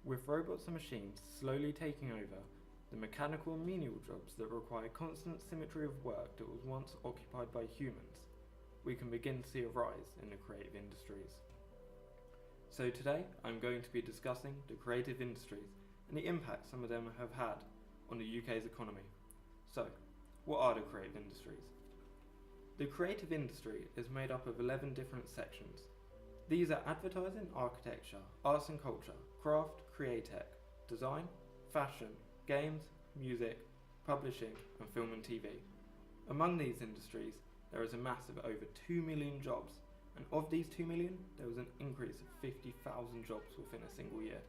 With robots and machines slowly taking over the mechanical and menial jobs that require constant symmetry of work that was once occupied by humans, we can begin to see a rise in the creative industries. So today I'm going to be discussing the creative industries and the impact some of them have had on the UK's economy. So, what are the creative industries? The creative industry is made up of 11 different sections. These are advertising, architecture, arts and culture, craft, createch, design, fashion, games, music, publishing, and film and TV. Among these industries, there is a mass of over 2 million jobs, and of these 2 million, there was an increase of 50,000 jobs within a single year.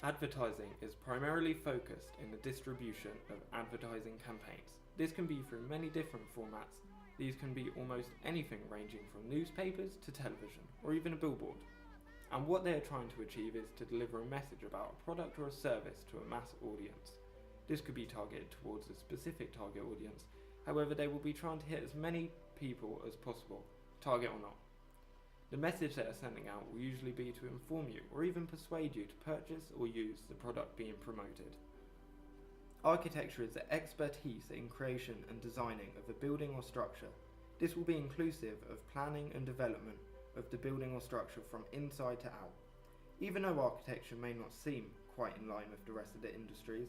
Advertising is primarily focused in the distribution of advertising campaigns. This can be through many different formats. These can be almost anything ranging from newspapers to television, or even a billboard. And what they are trying to achieve is to deliver a message about a product or a service to a mass audience. This could be targeted towards a specific target audience, however they will be trying to hit as many people as possible, target or not. The message they are sending out will usually be to inform you or even persuade you to purchase or use the product being promoted. Architecture is the expertise in creation and designing of a building or structure. This will be inclusive of planning and development of the building or structure from inside to out. Even though architecture may not seem quite in line with the rest of the industries,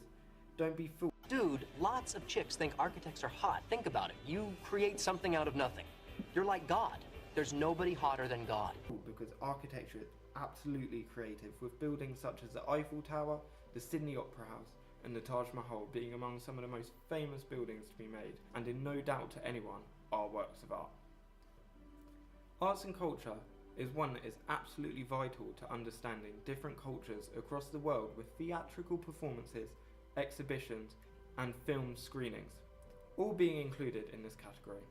don't be fooled. Dude, lots of chicks think architects are hot. Think about it. You create something out of nothing. You're like God. There's nobody hotter than God. Because architecture is absolutely creative, with buildings such as the Eiffel Tower, the Sydney Opera House, and the Taj Mahal being among some of the most famous buildings to be made, and in no doubt to anyone, are works of art. Arts and culture is one that is absolutely vital to understanding different cultures across the world, with theatrical performances, exhibitions, and film screenings, all being included in this category.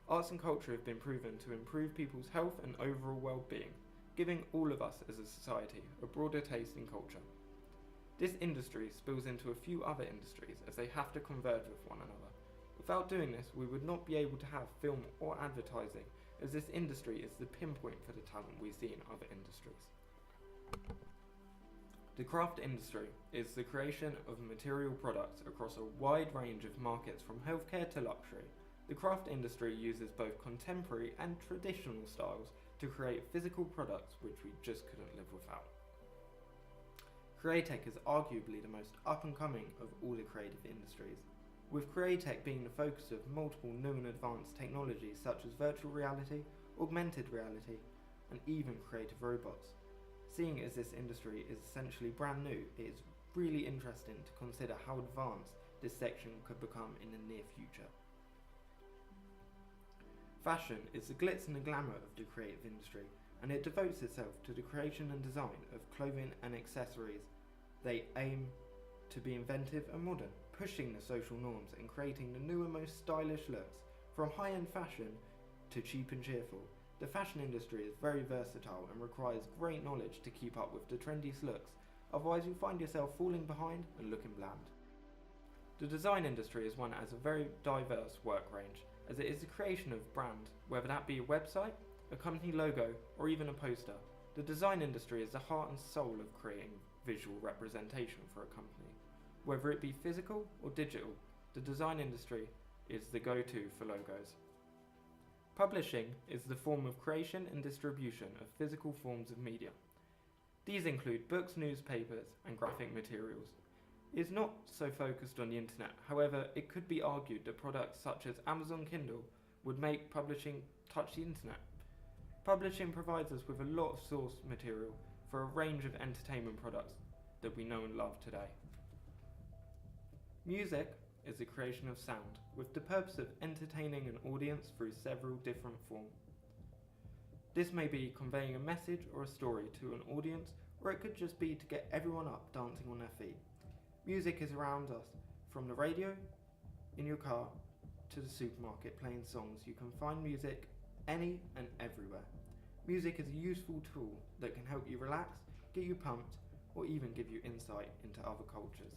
Arts and culture have been proven to improve people's health and overall well-being, giving all of us as a society a broader taste in culture. This industry spills into a few other industries as they have to converge with one another. Without doing this, we would not be able to have film or advertising, as this industry is the pinpoint for the talent we see in other industries. The craft industry is the creation of material products across a wide range of markets, from healthcare to luxury. The craft industry uses both contemporary and traditional styles to create physical products which we just couldn't live without. Createch is arguably the most up-and-coming of all the creative industries, with Createch being the focus of multiple new and advanced technologies such as virtual reality, augmented reality, and even creative robots. Seeing as this industry is essentially brand new, it is really interesting to consider how advanced this section could become in the near future. Fashion is the glitz and the glamour of the creative industry, and it devotes itself to the creation and design of clothing and accessories. They aim to be inventive and modern, pushing the social norms and creating the new and most stylish looks. From high-end fashion to cheap and cheerful, the fashion industry is very versatile and requires great knowledge to keep up with the trendiest looks, otherwise you'll find yourself falling behind and looking bland. The design industry is one that has a very diverse work range, as it is the creation of brand, whether that be a website, a company logo, or even a poster. The design industry is the heart and soul of creating visual representation for a company. Whether it be physical or digital, the design industry is the go-to for logos. Publishing is the form of creation and distribution of physical forms of media. These include books, newspapers, and graphic materials. It is not so focused on the internet, however, it could be argued that products such as Amazon Kindle would make publishing touch the internet. Publishing provides us with a lot of source material for a range of entertainment products that we know and love today. Music is the creation of sound, with the purpose of entertaining an audience through several different forms. This may be conveying a message or a story to an audience, or it could just be to get everyone up dancing on their feet. Music is around us, from the radio, in your car, to the supermarket playing songs. You can find music any and everywhere. Music is a useful tool that can help you relax, get you pumped, or even give you insight into other cultures.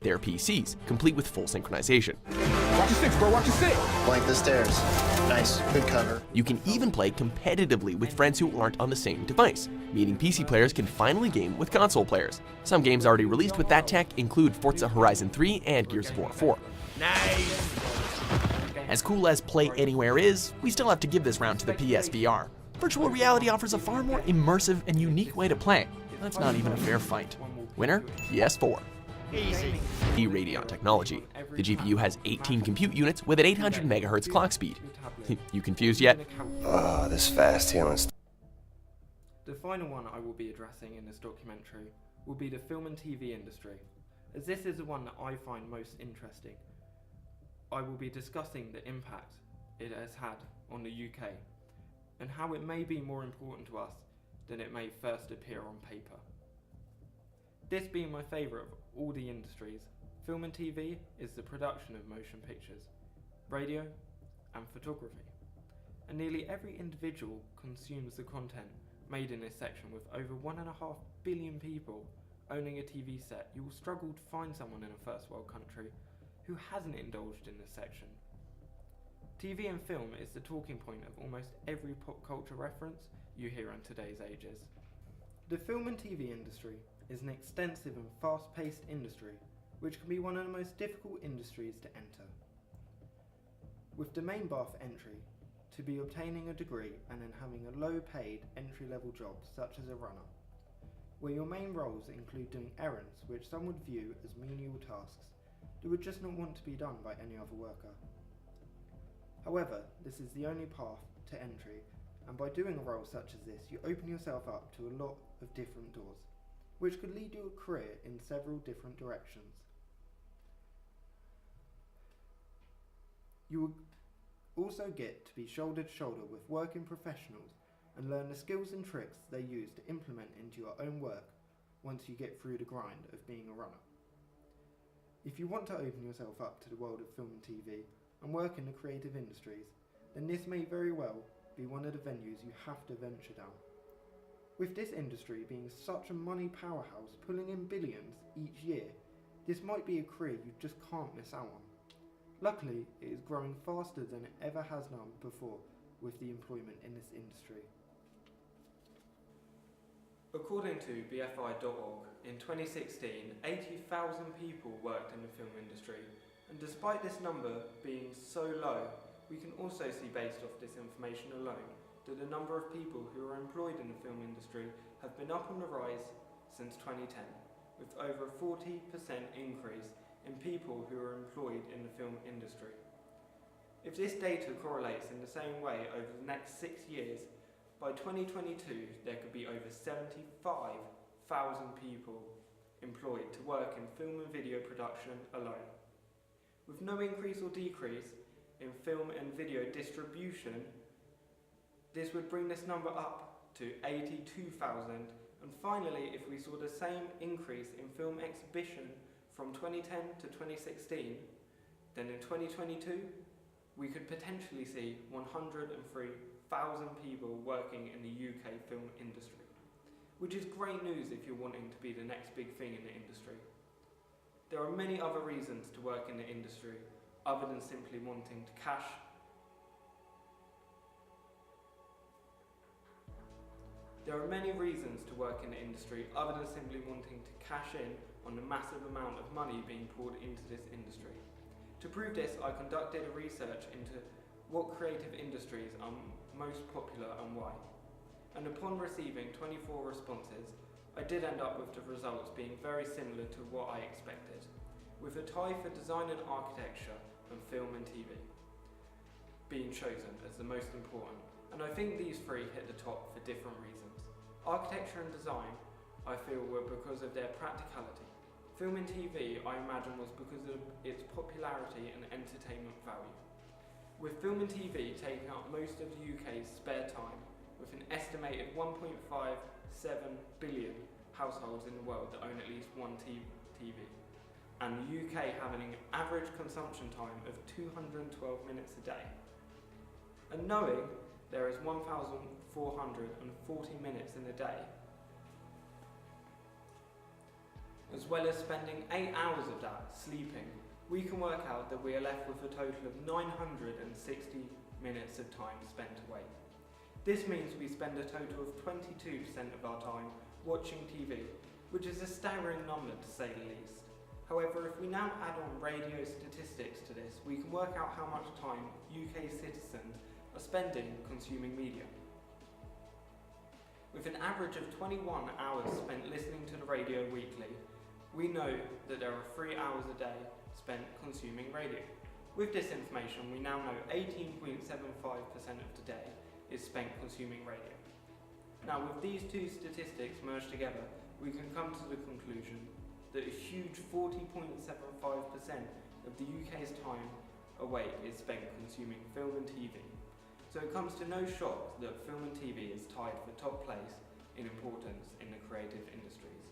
They're PCs, complete with full synchronization. Watch your six, bro, watch your six! Blank the stairs. Nice, good cover. You can even play competitively with friends who aren't on the same device, meaning PC players can finally game with console players. Some games already released with that tech include Forza Horizon 3 and Gears of War 4. Nice! As cool as Play Anywhere is, we still have to give this round to the PSVR. Virtual reality offers a far more immersive and unique way to play. That's not even a fair fight. Winner? PS4. Easy. Radeon technology. The GPU has 18 compute units with an 800 MHz clock speed. You confused yet? This fast healing. The final one I will be addressing in this documentary will be the film and TV industry, as this is the one that I find most interesting. I will be discussing the impact it has had on the UK and how it may be more important to us than it may first appear on paper. This being my favourite of all the industries, film and TV is the production of motion pictures, radio and photography, and nearly every individual consumes the content made in this section. With over 1.5 billion people owning a TV set, you will struggle to find someone in a first world country who hasn't indulged in this section. TV and film is the talking point of almost every pop culture reference you hear in today's ages. The film and TV industry is an extensive and fast-paced industry which can be one of the most difficult industries to enter. With the main bar for entry to be obtaining a degree and then having a low-paid entry-level job such as a runner, where your main roles include doing errands which some would view as menial tasks that would just not want to be done by any other worker. However, this is the only path to entry, and by doing a role such as this, you open yourself up to a lot of different doors, which could lead you a career in several different directions. You will also get to be shoulder to shoulder with working professionals and learn the skills and tricks they use to implement into your own work once you get through the grind of being a runner. If you want to open yourself up to the world of film and TV and work in the creative industries, then this may very well be one of the venues you have to venture down. With this industry being such a money powerhouse, pulling in billions each year, this might be a career you just can't miss out on. Luckily, it is growing faster than it ever has done before with the employment in this industry. According to BFI.org, in 2016, 80,000 people worked in the film industry, and despite this number being so low, we can also see based off this information alone that the number of people who are employed in the film industry have been up on the rise since 2010, with over a 40% increase in people who are employed in the film industry. If this data correlates in the same way over the next 6 years, by 2022 there could be over 75,000 people employed to work in film and video production alone. With no increase or decrease in film and video distribution, this would bring this number up to 82,000. And finally, if we saw the same increase in film exhibition from 2010 to 2016, then in 2022 we could potentially see 103,000 people working in the UK film industry, which is great news if you're wanting to be the next big thing in the industry. There are many other reasons to work in the industry other than simply wanting to cash. There are many reasons to work in the industry other than simply wanting to cash in on the massive amount of money being poured into this industry. To prove this, I conducted a research into what creative industries are most popular and why. And upon receiving 24 responses, I did end up with the results being very similar to what I expected, with a tie for design and architecture and film and TV being chosen as the most important. And I think these three hit the top for different reasons. Architecture and design, I feel, were because of their practicality. Film and TV, I imagine, was because of its popularity and entertainment value. With film and TV taking up most of the UK's spare time, with an estimated 1.57 billion households in the world that own at least one TV, and the UK having an average consumption time of 212 minutes a day. And knowing there is 1,440 minutes in a day, as well as spending 8 hours of that sleeping, we can work out that we are left with a total of 960 minutes of time spent awake. This means we spend a total of 22% of our time watching TV, which is a staggering number to say the least. However, if we now add on radio statistics to this, we can work out how much time UK citizens are spending consuming media. With an average of 21 hours spent listening to the radio weekly, we know that there are 3 hours a day spent consuming radio. With this information, we now know 18.75% of the day is spent consuming radio. Now, with these two statistics merged together, we can come to the conclusion that a huge 40.75% of the UK's time awake is spent consuming film and TV. So it comes to no shock that film and TV is tied for top place in importance in the creative industries.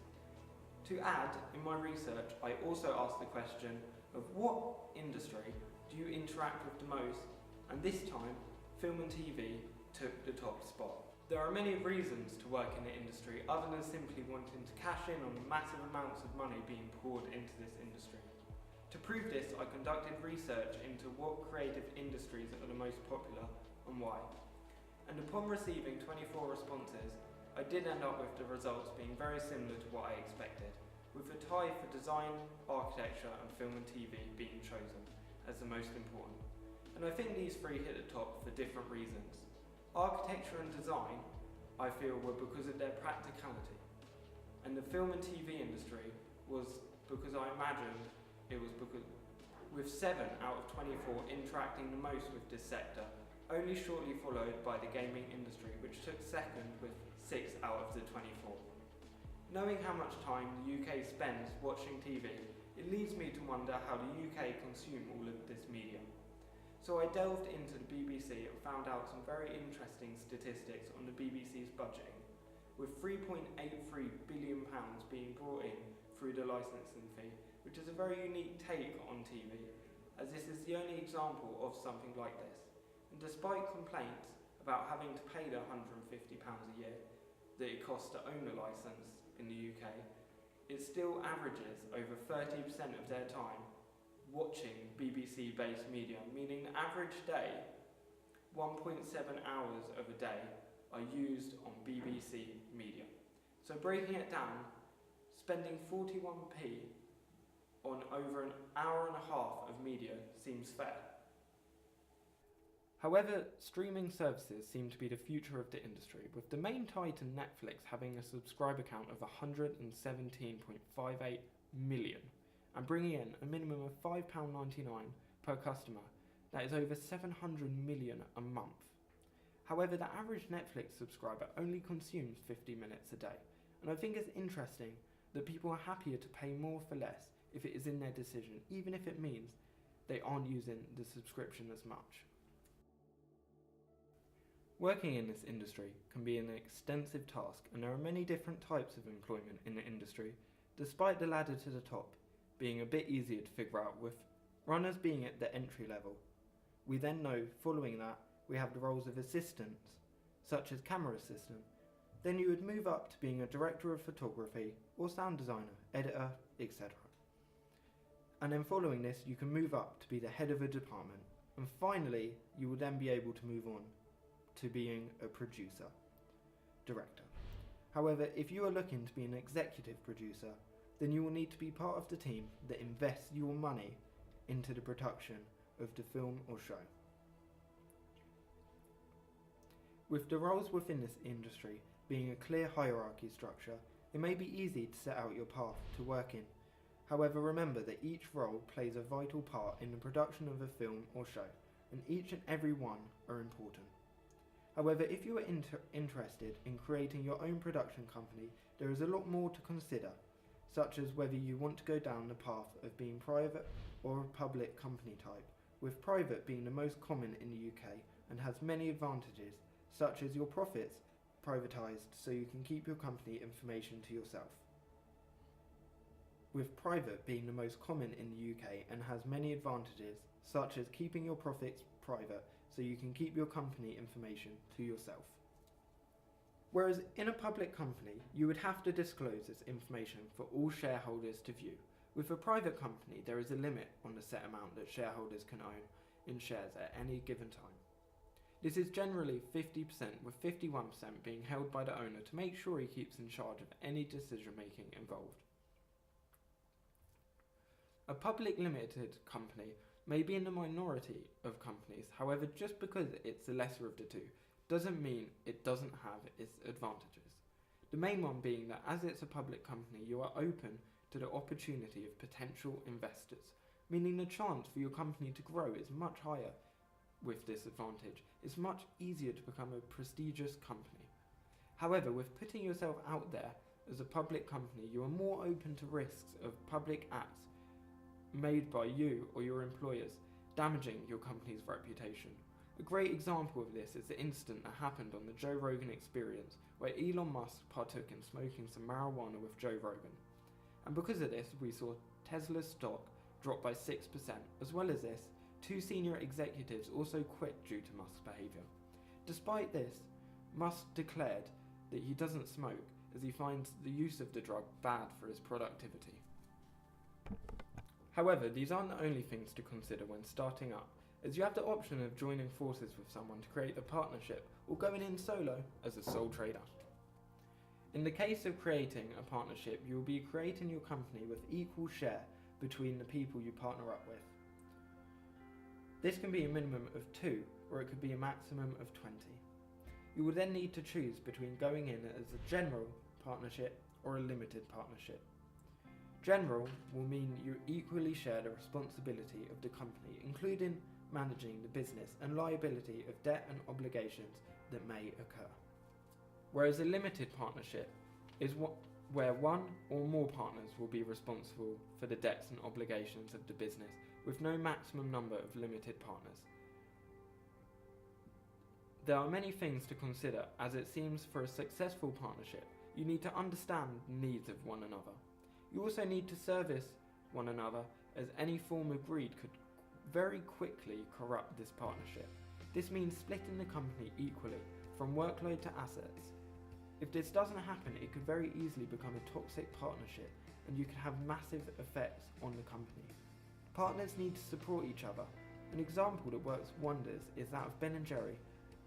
To add, in my research, I also asked the question of what industry do you interact with the most, and this time, film and TV took the top spot. There are many reasons to work in the industry other than simply wanting to cash in on the massive amounts of money being poured into this industry. To prove this, I conducted research into what creative industries are the most popular and why. And upon receiving 24 responses, I did end up with the results being very similar to what I expected, with a tie for design, architecture and film and TV being chosen as the most important. And I think these three hit the top for different reasons. Architecture and design, I feel, were because of their practicality. And the film and TV industry was because I imagined it was because, with 7 out of 24 interacting the most with this sector, only shortly followed by the gaming industry, which took second with 6 out of the 24. Knowing how much time the UK spends watching TV, it leads me to wonder how the UK consume all of this media. So I delved into the BBC and found out some very interesting statistics on the BBC's budgeting, with £3.83 billion being brought in through the licensing fee, which is a very unique take on TV, as this is the only example of something like this. And despite complaints about having to pay the £150 a year that it costs to own a licence in the UK, it still averages over 30% of their time watching BBC-based media, meaning the average day, 1.7 hours of a day are used on BBC media. So breaking it down, spending 41p on over an hour and a half of media seems fair. However, streaming services seem to be the future of the industry, with the main titan Netflix having a subscriber count of 117.58 million and bringing in a minimum of £5.99 per customer. That is over 700 million a month. However, the average Netflix subscriber only consumes 50 minutes a day, and I think it's interesting that people are happier to pay more for less if it is in their decision, even if it means they aren't using the subscription as much. Working in this industry can be an extensive task, and there are many different types of employment in the industry, despite the ladder to the top being a bit easier to figure out, with runners being at the entry level. We then know, following that, we have the roles of assistants, such as camera assistant. Then you would move up to being a director of photography or sound designer, editor, etc. And then following this, you can move up to be the head of a department. And finally, you will then be able to move on to being a producer, director. However, if you are looking to be an executive producer, then you will need to be part of the team that invests your money into the production of the film or show. With the roles within this industry being a clear hierarchy structure, it may be easy to set out your path to work in. However, remember that each role plays a vital part in the production of a film or show, and each and every one are important. However, if you are interested in creating your own production company, there is a lot more to consider, such as whether you want to go down the path of being private or a public company type, with private being the most common in the UK and has many advantages, such as your profits privatised so you can keep your company information to yourself. With private being the most common in the UK and has many advantages, such as keeping your profits private so you can keep your company information to yourself. Whereas in a public company, you would have to disclose this information for all shareholders to view. With a private company, there is a limit on the set amount that shareholders can own in shares at any given time. This is generally 50%, with 51% being held by the owner to make sure he keeps in charge of any decision making involved. A public limited company may be in the minority of companies, however, just because it's the lesser of the two doesn't mean it doesn't have its advantages. The main one being that as it's a public company, you are open to the opportunity of potential investors, meaning the chance for your company to grow is much higher. With this advantage, it's much easier to become a prestigious company. However, with putting yourself out there as a public company, you are more open to risks of public acts made by you or your employers, damaging your company's reputation. A great example of this is the incident that happened on the Joe Rogan Experience, where Elon Musk partook in smoking some marijuana with Joe Rogan. And because of this, we saw Tesla's stock drop by 6%. As well as this, 2 senior executives also quit due to Musk's behaviour. Despite this, Musk declared that he doesn't smoke, as he finds the use of the drug bad for his productivity. However, these aren't the only things to consider when starting up, as you have the option of joining forces with someone to create a partnership or going in solo as a sole trader. In the case of creating a partnership, you will be creating your company with equal share between the people you partner up with. This can be a minimum of 2, or it could be a maximum of 20. You will then need to choose between going in as a general partnership or a limited partnership. General will mean you equally share the responsibility of the company, including managing the business and liability of debt and obligations that may occur. Whereas a limited partnership is where one or more partners will be responsible for the debts and obligations of the business, with no maximum number of limited partners. There are many things to consider, as it seems for a successful partnership, you need to understand the needs of one another. You also need to service one another, as any form of greed could very quickly corrupt this partnership. This means splitting the company equally, from workload to assets. If this doesn't happen, it could very easily become a toxic partnership, and you could have massive effects on the company. Partners need to support each other. An example that works wonders is that of Ben & Jerry,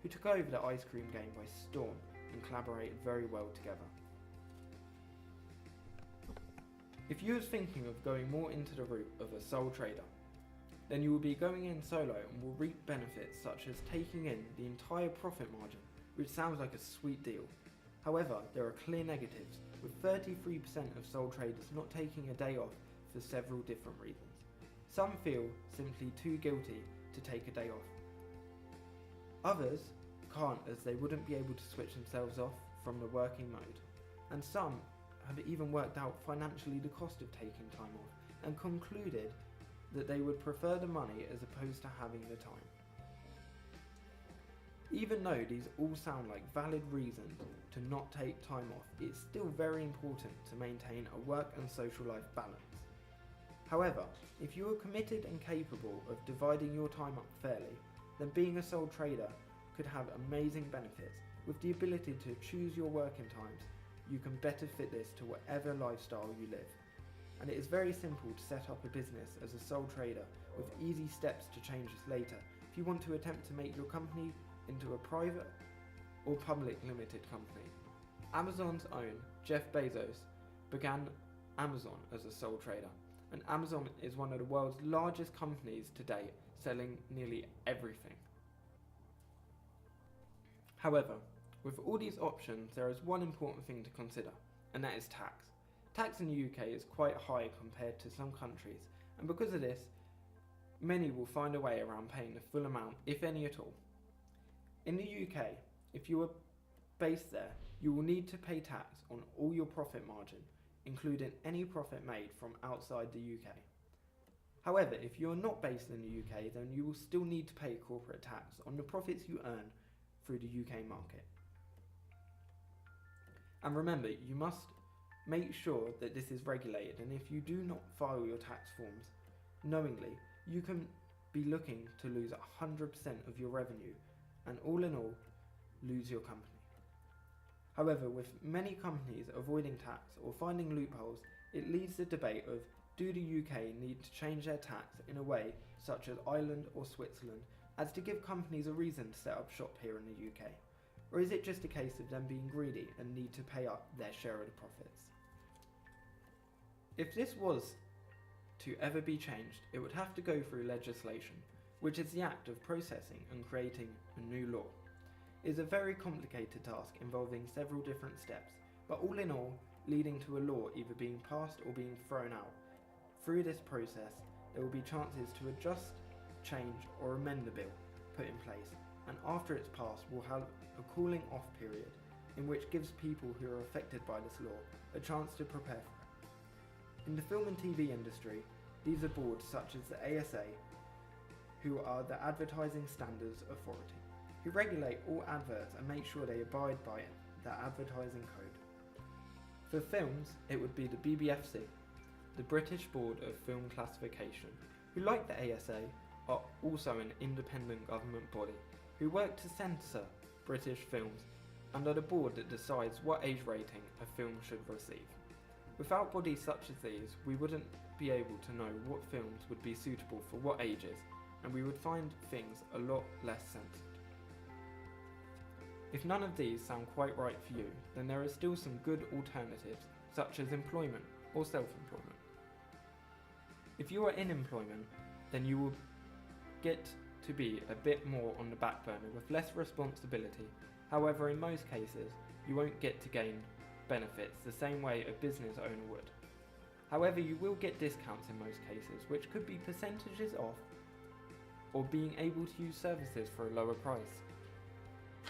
who took over the ice cream game by storm and collaborated very well together. If you are thinking of going more into the route of a sole trader, then you will be going in solo and will reap benefits such as taking in the entire profit margin, which sounds like a sweet deal. However, there are clear negatives, with 33% of sole traders not taking a day off for several different reasons. Some feel simply too guilty to take a day off. Others can't, as they wouldn't be able to switch themselves off from the working mode. And some have even worked out financially the cost of taking time off and concluded that they would prefer the money as opposed to having the time. Even though these all sound like valid reasons to not take time off, it's still very important to maintain a work and social life balance. However, if you are committed and capable of dividing your time up fairly, then being a sole trader could have amazing benefits. With the ability to choose your working times, you can better fit this to whatever lifestyle you live. And it is very simple to set up a business as a sole trader, with easy steps to change this later if you want to attempt to make your company into a private or public limited company. Amazon's own Jeff Bezos began Amazon as a sole trader, and Amazon is one of the world's largest companies to date, selling nearly everything. However, with all these options, there is one important thing to consider, and that is tax. Tax in the UK is quite high compared to some countries, and because of this, many will find a way around paying the full amount, if any at all. In the UK, if you are based there, you will need to pay tax on all your profit margin, including any profit made from outside the UK. However, if you are not based in the UK, then you will still need to pay corporate tax on the profits you earn through the UK market. And remember, you must make sure that this is regulated, and if you do not file your tax forms knowingly, you can be looking to lose 100% of your revenue, and all in all, lose your company. However, with many companies avoiding tax or finding loopholes, it leads the debate of, do the UK need to change their tax in a way, such as Ireland or Switzerland, as to give companies a reason to set up shop here in the UK? Or is it just a case of them being greedy and need to pay up their share of the profits? If this was to ever be changed, it would have to go through legislation, which is the act of processing and creating a new law. It is a very complicated task involving several different steps, but all in all, leading to a law either being passed or being thrown out. Through this process, there will be chances to adjust, change or amend the bill put in place, and after it's passed we'll have a cooling off period in which gives people who are affected by this law a chance to prepare for it. In the film and TV industry, these are boards such as the ASA, who are the Advertising Standards Authority, who regulate all adverts and make sure they abide by the advertising code. For films, it would be the BBFC, the British Board of Film Classification, who, like the ASA, are also an independent government body who work to censor British films and are the board that decides what age rating a film should receive. Without bodies such as these, we wouldn't be able to know what films would be suitable for what ages, and we would find things a lot less censored. If none of these sound quite right for you, then there are still some good alternatives, such as employment or self-employment. If you are in employment, then you will get to be a bit more on the back burner with less responsibility. However, in most cases, you won't get to gain benefits the same way a business owner would. However, you will get discounts in most cases, which could be percentages off or being able to use services for a lower price.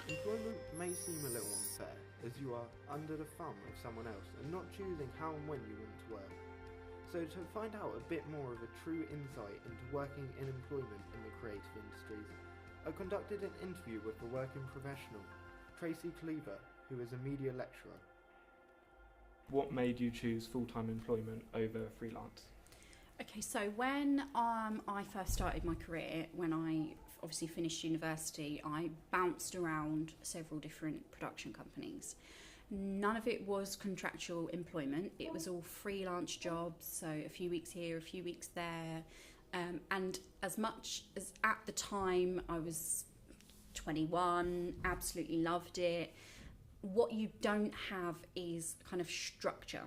Employment may seem a little unfair, as you are under the thumb of someone else and not choosing how and when you want to work. So to find out a bit more of a true insight into working in employment in the creative industries, I conducted an interview with the working professional, Tracy Cleaver, who is a media lecturer. What made you choose full-time employment over freelance? Okay, so when I first started my career, when I obviously finished university, I bounced around several different production companies. None of it was contractual employment. It was all freelance jobs, so a few weeks here, a few weeks there. And as much as at the time I was 21, absolutely loved it, what you don't have is kind of structure.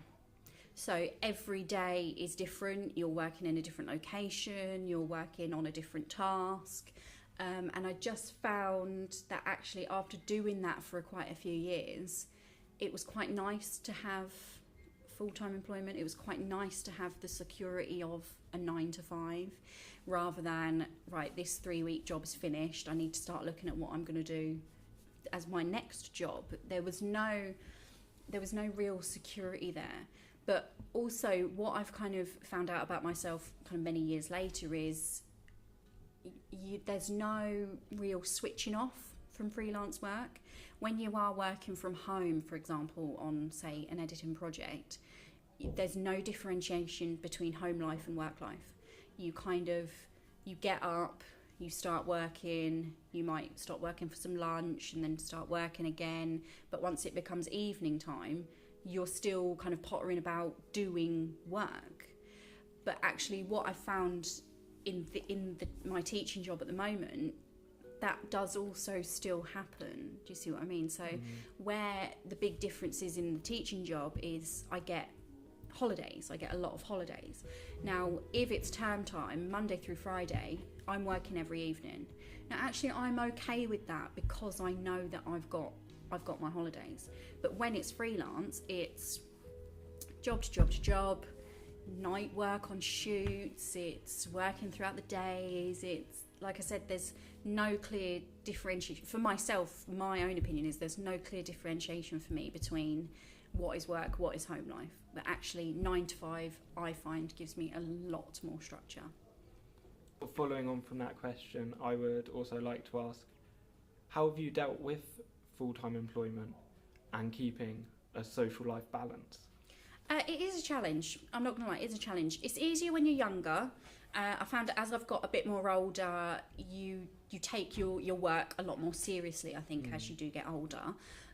So every day is different. You're working in a different location, you're working on a different task. And I just found that actually after doing that for quite a few years, it was quite nice to have full-time employment. It was quite nice to have the security of a 9 to 5 rather than, right, this 3-week job's finished, I need to start looking at what I'm going to do as my next job. There was no real security there. But also what I've kind of found out about myself kind of many years later is there's no real switching off from freelance work. When you are working from home, for example, on, say, an editing project, there's no differentiation between home life and work life. You get up, you start working, you might stop working for some lunch and then start working again. But once it becomes evening time, you're still kind of pottering about doing work. But actually what I found in my teaching job at the moment, that does also still happen. Do you see what I mean? So where the big difference is in the teaching job is I get holidays. I get a lot of holidays. Now, if it's term time, Monday through Friday, I'm working every evening. Now, actually, I'm okay with that because I know that I've got my holidays. But when it's freelance, it's job to job to job, night work on shoots, it's working throughout the days. It's, like I said, there's no clear differentiation. For myself, my own opinion is there's no clear differentiation for me between what is work, what is home life. But actually 9 to 5, I find, gives me a lot more structure. Following on from that question, I would also like to ask, how have you dealt with full-time employment and keeping a social life balance? It is a challenge. I'm not going to lie, it's a challenge. It's easier when you're younger. I found that as I've got a bit more older, you take your work a lot more seriously, I think, as you do get older.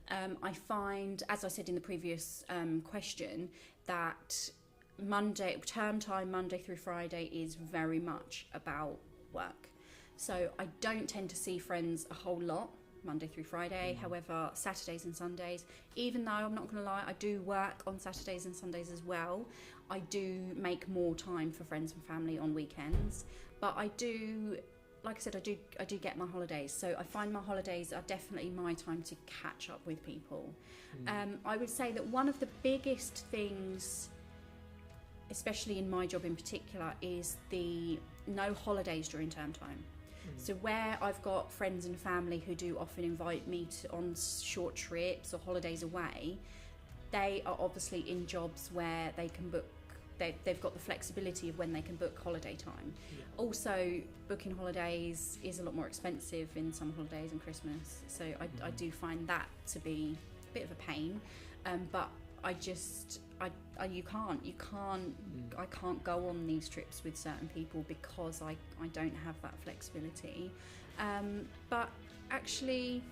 I find, as I said in the previous question, that term time, Monday through Friday, is very much about work. So I don't tend to see friends a whole lot Monday through Friday. However, Saturdays and Sundays, even though I'm not going to lie, I do work on Saturdays and Sundays as well, I do make more time for friends and family on weekends. But I do, like I said, I do get my holidays. So I find my holidays are definitely my time to catch up with people. I would say that one of the biggest things, especially in my job in particular, is the no holidays during term time. So where I've got friends and family who do often invite me on short trips or holidays away, they are obviously in jobs where they can book, they've got the flexibility of when they can book holiday time. Also, booking holidays is a lot more expensive in summer holidays and Christmas, so I do find that to be a bit of a pain, but I can't go on these trips with certain people because I don't have that flexibility. But actually,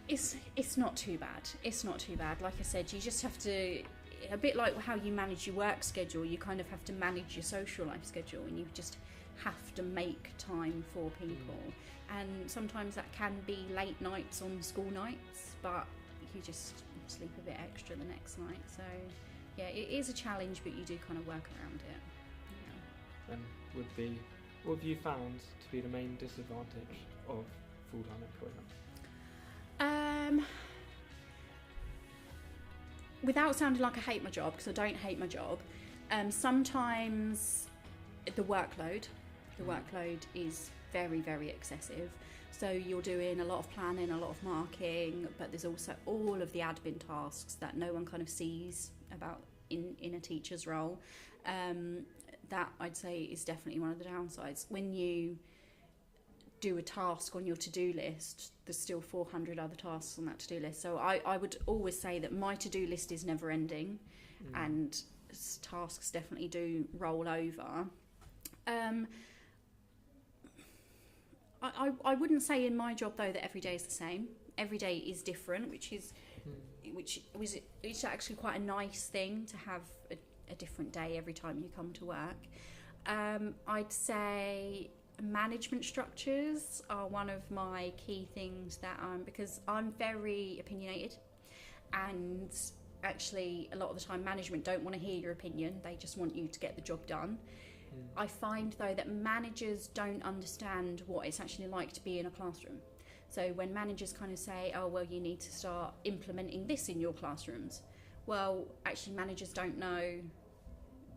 it's not too bad. It's not too bad. Like I said, you just have to, a bit like how you manage your work schedule, you kind of have to manage your social life schedule, and you just have to make time for people. And sometimes that can be late nights on school nights, but you just sleep a bit extra the next night. So yeah, it is a challenge, but you do kind of work around it. Then what have you found to be the main disadvantage of full-time employment? Without sounding like I hate my job, because I don't hate my job, sometimes the workload is very, very excessive. So you're doing a lot of planning, a lot of marking, but there's also all of the admin tasks that no one kind of sees about in a teacher's role. That I'd say is definitely one of the downsides. When you do a task on your to-do list, there's still 400 other tasks on that to-do list. So I would always say that my to-do list is never ending, and tasks definitely do roll over. I wouldn't say in my job though that every day is the same. Every day is different, which is actually quite a nice thing to have a different day every time you come to work. I'd say management structures are one of my key things that because I'm very opinionated, and actually a lot of the time management don't want to hear your opinion, they just want you to get the job done. I find though that managers don't understand what it's actually like to be in a classroom. So when managers kind of say, oh well, you need to start implementing this in your classrooms, well actually managers don't know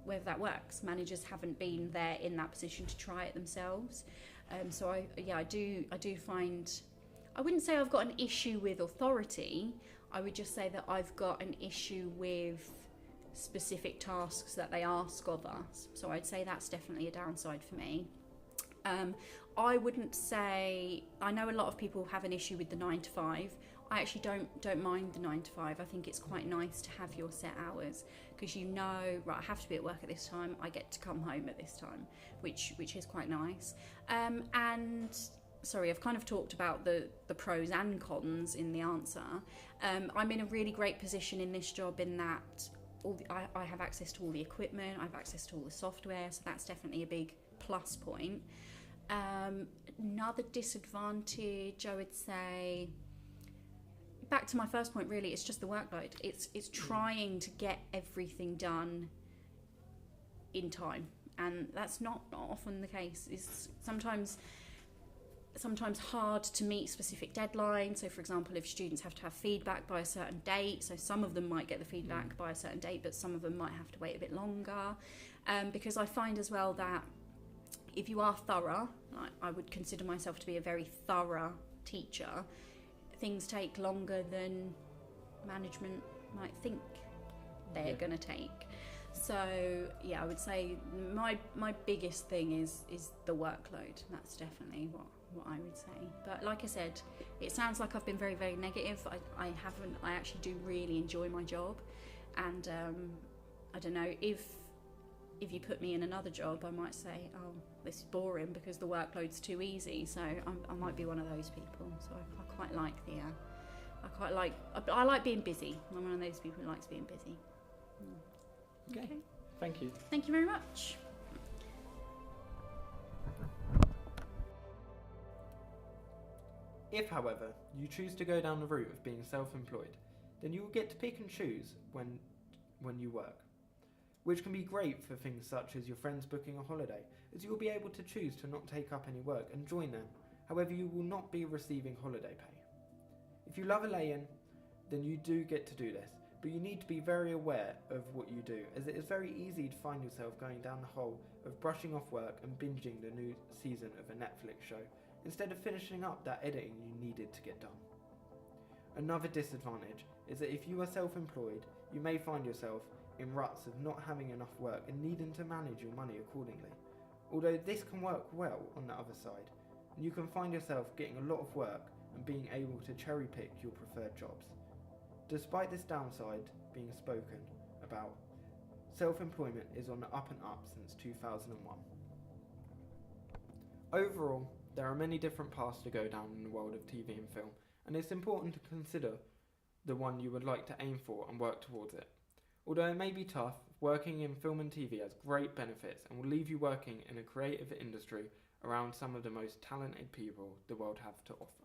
whether that works. Managers haven't been there in that position to try it themselves. So I do find, I wouldn't say I've got an issue with authority, I would just say that I've got an issue with specific tasks that they ask of us. So I'd say that's definitely a downside for me. I wouldn't say, I know a lot of people have an issue with the 9 to 5. I actually don't mind the 9 to 5. I think it's quite nice to have your set hours, because you know, right, I have to be at work at this time, I get to come home at this time, which is quite nice. And sorry, I've kind of talked about the pros and cons in the answer. I'm in a really great position in this job in that I have access to all the equipment, I have access to all the software, so that's definitely a big plus point. Another disadvantage, I would say, back to my first point really, it's just the workload. It's trying to get everything done in time, and that's not often the case. It's sometimes hard to meet specific deadlines. So for example, if students have to have feedback by a certain date, so some of them might get the feedback by a certain date, but some of them might have to wait a bit longer, because I find as well that if you are thorough, I would consider myself to be a very thorough teacher, things take longer than management might think they're going to take. So yeah, I would say my biggest thing is the workload. That's definitely what I would say. But like I said, it sounds like I've been very, very negative. I haven't. I actually do really enjoy my job, and I don't know, if you put me in another job, I might say, oh, this is boring because the workload's too easy. So I might be one of those people. So I quite like I like being busy. I'm one of those people who likes being busy. Okay. Thank you. Thank you very much. If, however, you choose to go down the route of being self-employed, then you will get to pick and choose when you work, which can be great for things such as your friends booking a holiday, as you will be able to choose to not take up any work and join them. However, you will not be receiving holiday pay. If you love a lay-in, then you do get to do this, but you need to be very aware of what you do, as it is very easy to find yourself going down the hole of brushing off work and binging the new season of a Netflix show, instead of finishing up that editing you needed to get done. Another disadvantage is that if you are self-employed, you may find yourself in ruts of not having enough work and needing to manage your money accordingly. Although this can work well on the other side, and you can find yourself getting a lot of work and being able to cherry pick your preferred jobs. Despite this downside being spoken about, self-employment is on the up and up since 2001. Overall, there are many different paths to go down in the world of TV and film, and it's important to consider the one you would like to aim for and work towards it. Although it may be tough, working in film and TV has great benefits and will leave you working in a creative industry around some of the most talented people the world have to offer.